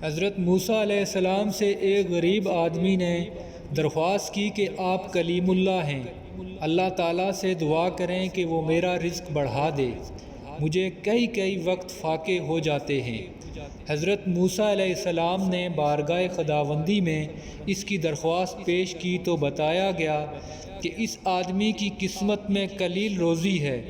حضرت موسیٰ علیہ السلام سے ایک غریب آدمی نے درخواست کی کہ آپ کلیم اللہ ہیں، اللہ تعالیٰ سے دعا کریں کہ وہ میرا رزق بڑھا دے، مجھے کئی وقت فاقے ہو جاتے ہیں۔ حضرت موسیٰ علیہ السلام نے بارگاہ خداوندی میں اس کی درخواست پیش کی تو بتایا گیا کہ اس آدمی کی قسمت میں قلیل روزی ہے،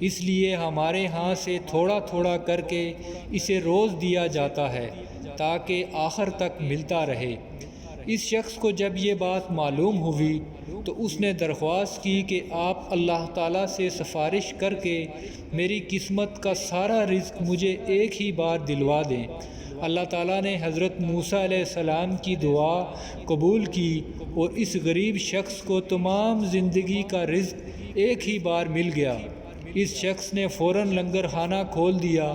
اس لیے ہمارے ہاں سے تھوڑا تھوڑا کر کے اسے روز دیا جاتا ہے تاکہ آخر تک ملتا رہے۔ اس شخص کو جب یہ بات معلوم ہوئی تو اس نے درخواست کی کہ آپ اللہ تعالیٰ سے سفارش کر کے میری قسمت کا سارا رزق مجھے ایک ہی بار دلوا دیں۔ اللہ تعالیٰ نے حضرت موسیٰ علیہ السلام کی دعا قبول کی اور اس غریب شخص کو تمام زندگی کا رزق ایک ہی بار مل گیا۔ اس شخص نے فوراً لنگر خانہ کھول دیا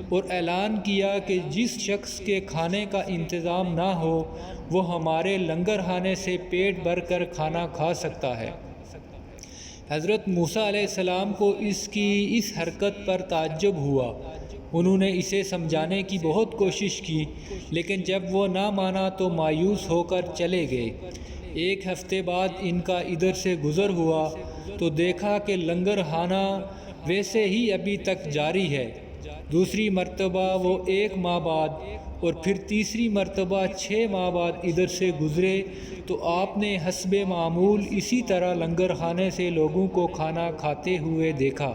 اور اعلان کیا کہ جس شخص کے کھانے کا انتظام نہ ہو وہ ہمارے لنگر خانے سے پیٹ بھر کر کھانا کھا سکتا ہے۔ حضرت موسیٰ علیہ السلام کو اس کی اس حرکت پر تعجب ہوا۔ انہوں نے اسے سمجھانے کی بہت کوشش کی، لیکن جب وہ نہ مانا تو مایوس ہو کر چلے گئے۔ ایک ہفتے بعد ان کا ادھر سے گزر ہوا تو دیکھا کہ لنگر خانہ ویسے ہی ابھی تک جاری ہے۔ دوسری مرتبہ وہ 1 ماہ بعد اور پھر تیسری مرتبہ 6 ماہ بعد ادھر سے گزرے تو آپ نے حسب معمول اسی طرح لنگر خانے سے لوگوں کو کھانا کھاتے ہوئے دیکھا۔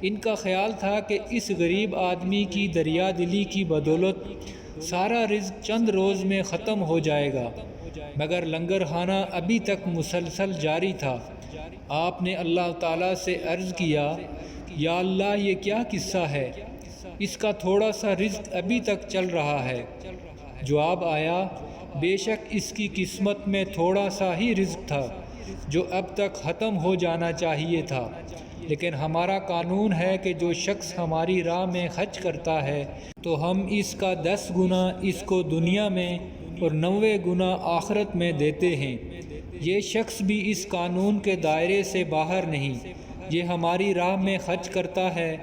ان کا خیال تھا کہ اس غریب آدمی کی دریا دلی کی بدولت سارا رزق چند روز میں ختم ہو جائے گا، مگر لنگر خانہ ابھی تک مسلسل جاری تھا۔ آپ نے اللہ تعالیٰ سے عرض کیا، یا اللہ یہ کیا قصہ ہے؟ اس کا تھوڑا سا رزق ابھی تک چل رہا ہے۔ جواب آیا، بے شک اس کی قسمت میں تھوڑا سا ہی رزق تھا جو اب تک ختم ہو جانا چاہیے تھا، لیکن ہمارا قانون ہے کہ جو شخص ہماری راہ میں خرچ کرتا ہے تو ہم اس کا 10 گنا اس کو دنیا میں اور 90 گنا آخرت میں دیتے ہیں۔ یہ شخص بھی اس قانون کے دائرے سے باہر نہیں، یہ ہماری راہ میں خرچ کرتا ہے،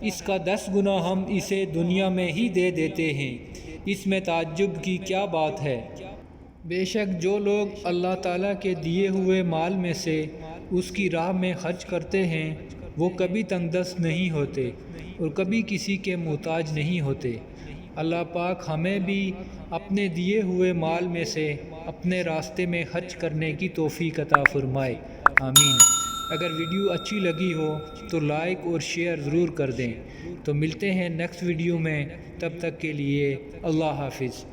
اس کا 10 گنا ہم اسے دنیا میں ہی دے دیتے ہیں، اس میں تعجب کی کیا بات ہے؟ بے شک جو لوگ اللہ تعالیٰ کے دیے ہوئے مال میں سے اس کی راہ میں خرچ کرتے ہیں وہ کبھی تنگ دست نہیں ہوتے اور کبھی کسی کے محتاج نہیں ہوتے۔ اللہ پاک ہمیں بھی اپنے دیے ہوئے مال میں سے اپنے راستے میں خرچ کرنے کی توفیق عطا فرمائے، آمین۔ اگر ویڈیو اچھی لگی ہو تو لائک اور شیئر ضرور کر دیں۔ تو ملتے ہیں نیکسٹ ویڈیو میں، تب تک کے لیے اللہ حافظ۔